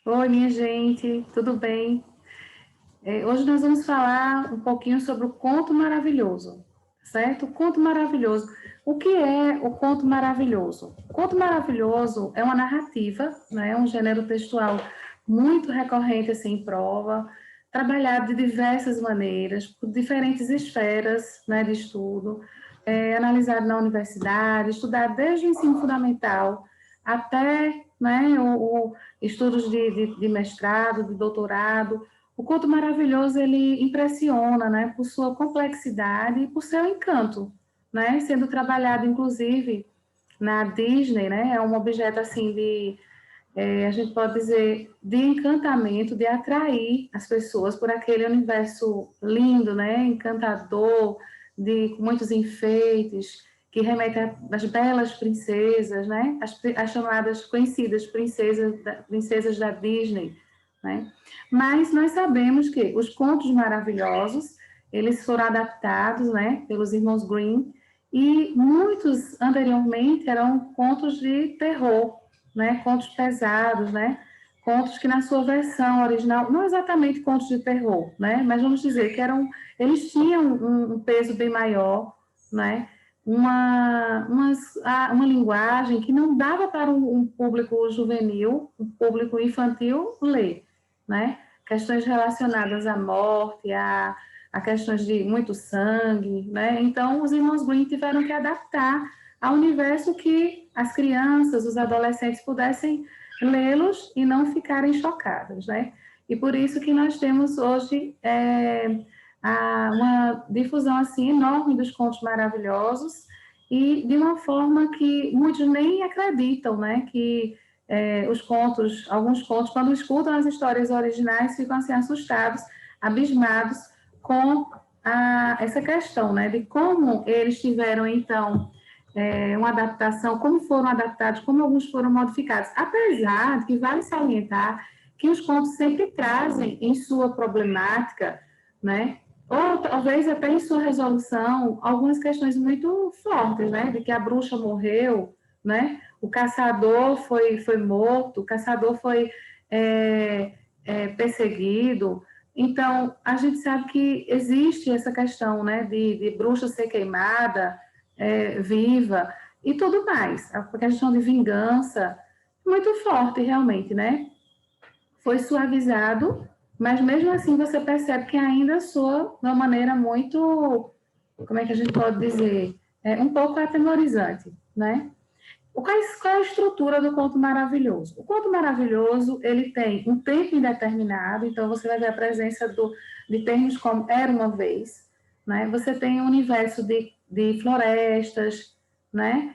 Oi, minha gente, tudo bem? Hoje nós vamos falar um pouquinho sobre o conto maravilhoso, certo? O conto maravilhoso. O que é o conto maravilhoso? O conto maravilhoso é uma narrativa, né? Um gênero textual muito recorrente assim, em prova, trabalhado de diversas maneiras, por diferentes esferas, né, de estudo, analisado na universidade, estudado desde o ensino fundamental até, né, estudos de mestrado, de doutorado. O conto maravilhoso, ele impressiona, né, por sua complexidade e por seu encanto, né, sendo trabalhado, inclusive, na Disney, né, é um objeto, assim, a gente pode dizer, de encantamento, de atrair as pessoas por aquele universo lindo, né, encantador, de muitos enfeites, que remete às belas princesas, né, as chamadas conhecidas princesas da Disney, né. Mas nós sabemos que os contos maravilhosos, eles foram adaptados, né, pelos irmãos Grimm, e muitos anteriormente eram contos de terror, né, contos pesados, né, contos que na sua versão original, não exatamente contos de terror, né, mas vamos dizer que eles tinham um peso bem maior, né, uma linguagem que não dava para um público juvenil, um público infantil ler, né, questões relacionadas à morte, a questões de muito sangue, né, então os irmãos Grimm tiveram que adaptar ao universo que as crianças, os adolescentes pudessem lê-los e não ficarem chocadas, né? E por isso que nós temos hoje uma difusão assim enorme dos contos maravilhosos e de uma forma que muitos nem acreditam, né? Que alguns contos, quando escutam as histórias originais, ficam assim assustados, abismados com essa questão, né? De como eles tiveram então uma adaptação, como foram adaptados, como alguns foram modificados. Apesar de que vale salientar que os contos sempre trazem em sua problemática, né, ou talvez até em sua resolução, algumas questões muito fortes, né, de que a bruxa morreu, né, o caçador foi morto, o caçador foi perseguido. Então, a gente sabe que existe essa questão, né, de bruxa ser queimada, viva e tudo mais. A questão de vingança, muito forte realmente, né? Foi suavizado, mas mesmo assim você percebe que ainda soa de uma maneira muito, como é que a gente pode dizer, um pouco atemorizante, né? Qual é a estrutura do conto maravilhoso? O conto maravilhoso, ele tem um tempo indeterminado, então você vai ver a presença de termos como era uma vez, né? Você tem um universo de florestas, né?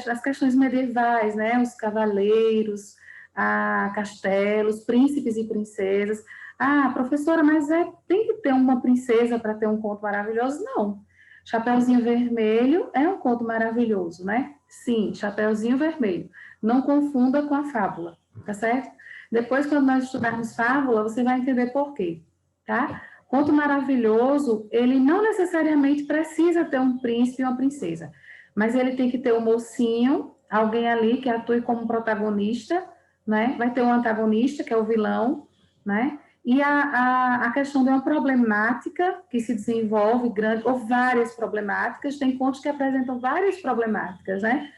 As questões medievais, né? Os cavaleiros, castelos, príncipes e princesas. Ah, professora, mas tem que ter uma princesa para ter um conto maravilhoso? Não. Chapeuzinho Vermelho é um conto maravilhoso, né? Sim, Chapeuzinho Vermelho. Não confunda com a fábula, tá certo? Depois, quando nós estudarmos fábula, você vai entender por quê, tá? Conto maravilhoso, ele não necessariamente precisa ter um príncipe e uma princesa, mas ele tem que ter um mocinho, alguém ali que atue como protagonista, né? Vai ter um antagonista, que é o vilão, né? E a questão de uma problemática que se desenvolve grande, ou várias problemáticas, tem contos que apresentam várias problemáticas, né?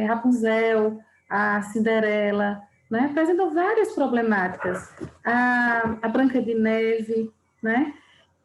Rapunzel, a Cinderela, né? Apresentam várias problemáticas. A Branca de Neve, né?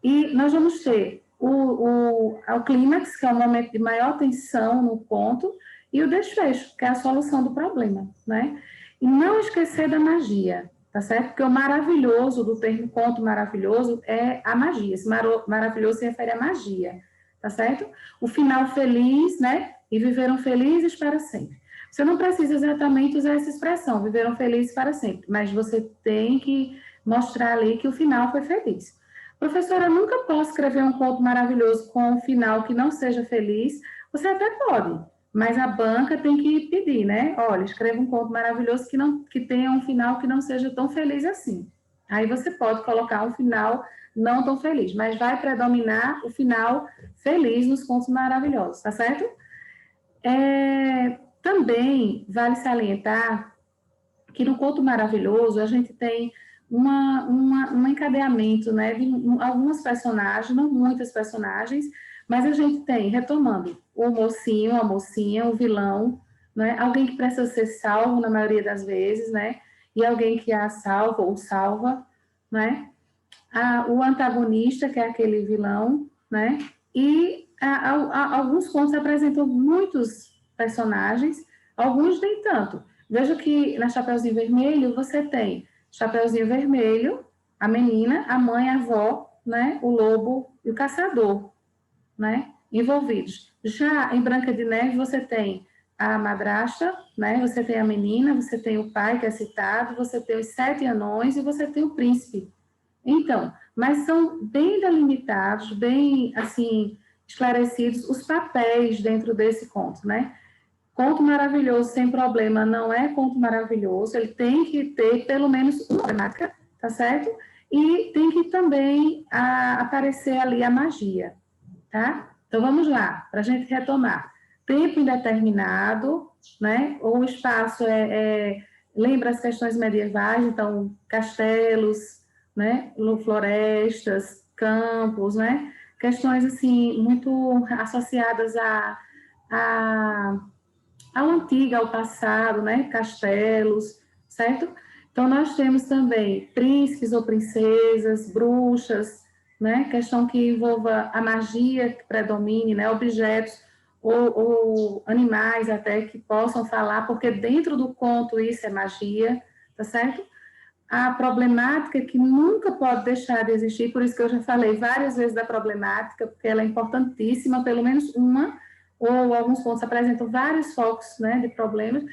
E nós vamos ter o clímax, que é o momento de maior tensão no conto, e o desfecho, que é a solução do problema, né? E não esquecer da magia, tá certo? Porque o maravilhoso do termo conto maravilhoso é a magia. Esse maravilhoso se refere à magia, tá certo? O final feliz, né? E viveram felizes para sempre. Você não precisa exatamente usar essa expressão, viveram felizes para sempre, mas você tem que mostrar ali que o final foi feliz. Professora, eu nunca posso escrever um conto maravilhoso com um final que não seja feliz. Você até pode, mas a banca tem que pedir, né? Olha, escreva um conto maravilhoso que tenha um final que não seja tão feliz assim. Aí você pode colocar um final não tão feliz, mas vai predominar o final feliz nos contos maravilhosos, tá certo? Também vale salientar que no Conto Maravilhoso a gente tem um encadeamento, né, de algumas personagens, não muitas personagens, mas a gente tem, retomando, o mocinho, a mocinha, o vilão, né, alguém que precisa ser salvo na maioria das vezes, né, e alguém que a salva ou salva, né, o antagonista, que é aquele vilão, né, e alguns contos apresentam muitos personagens, alguns nem tanto. Veja que na Chapeuzinho Vermelho você tem Chapeuzinho Vermelho, a menina, a mãe, a avó, né, o lobo e o caçador, né, envolvidos. Já em Branca de Neve você tem a madrasta, né, você tem a menina, você tem o pai que é citado, você tem os 7 anões e você tem o príncipe. Então, mas são bem delimitados, bem, assim, esclarecidos os papéis dentro desse conto, né? Conto maravilhoso sem problema não é conto maravilhoso, ele tem que ter pelo menos uma temática, tá certo? E tem que também aparecer ali a magia, tá? Então vamos lá, para a gente retomar. Tempo indeterminado, né? Ou o espaço lembra as questões medievais, então castelos, né? Florestas, campos, né? Questões assim muito associadas a ao antigo, ao passado, né? Castelos, certo? Então, nós temos também príncipes ou princesas, bruxas, né? Questão que envolva a magia que predomine, né? Objetos ou animais até que possam falar, porque dentro do conto isso é magia, tá certo? A problemática que nunca pode deixar de existir, por isso que eu já falei várias vezes da problemática, porque ela é importantíssima, pelo menos uma, ou alguns pontos apresentam vários focos, né, de problemas.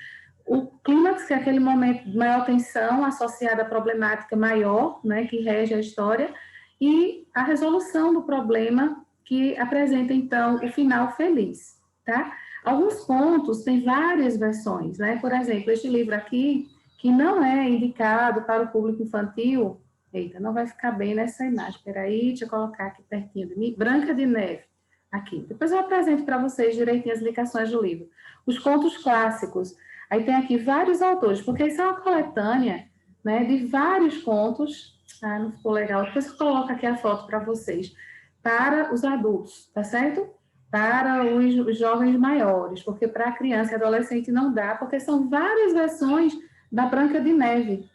O clímax, que é aquele momento de maior tensão associada à problemática maior, né, que rege a história, e a resolução do problema que apresenta, então, o final feliz, tá? Alguns pontos têm várias versões, né? Por exemplo, este livro aqui, que não é indicado para o público infantil, eita, não vai ficar bem nessa imagem, peraí, deixa eu colocar aqui pertinho de mim, Branca de Neve, aqui. Depois eu apresento para vocês direitinho as indicações do livro. Os contos clássicos, aí tem aqui vários autores, porque isso é uma coletânea, né, de vários contos, não ficou legal, depois eu coloco aqui a foto para vocês, para os adultos, tá certo? Para os jovens maiores, porque para a criança e adolescente não dá, porque são várias versões da Branca de Neve,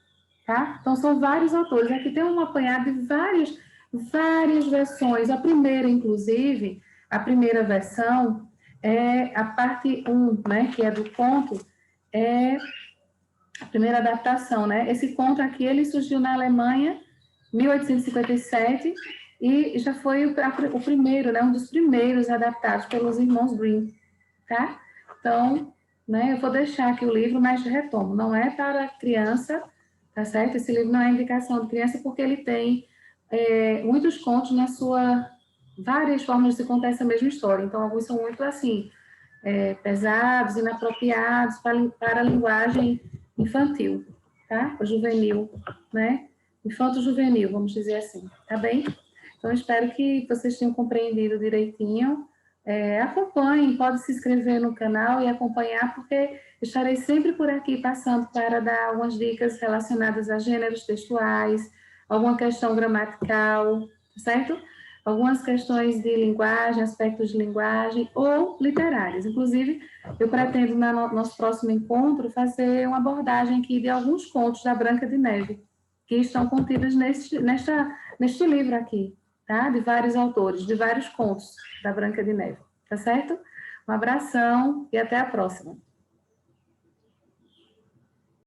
tá? Então, são vários autores. Aqui tem um apanhado de várias versões. A primeira, inclusive, a primeira versão é a parte 1, né, que é do conto, é a primeira adaptação, né? Esse conto aqui, ele surgiu na Alemanha, 1857, e já foi o primeiro, né, um dos primeiros adaptados pelos irmãos Grimm, tá? Então, né, eu vou deixar aqui o livro, mas retomo, não é para criança, tá certo? Esse livro não é indicação de criança porque ele tem muitos contos na sua várias formas de se contar essa mesma história. Então, alguns são muito assim pesados, inapropriados para a linguagem infantil, tá? Ou juvenil, né? Infanto-juvenil, vamos dizer assim, tá bem? Então, espero que vocês tenham compreendido direitinho. Acompanhem, pode se inscrever no canal e acompanhar, porque estarei sempre por aqui passando para dar algumas dicas relacionadas a gêneros textuais, alguma questão gramatical, certo? Algumas questões de linguagem, aspectos de linguagem ou literários. Inclusive, eu pretendo, no nosso próximo encontro, fazer uma abordagem aqui de alguns contos da Branca de Neve, que estão contidos neste livro aqui, tá? De vários autores, de vários contos da Branca de Neve, tá certo? Um abração e até a próxima.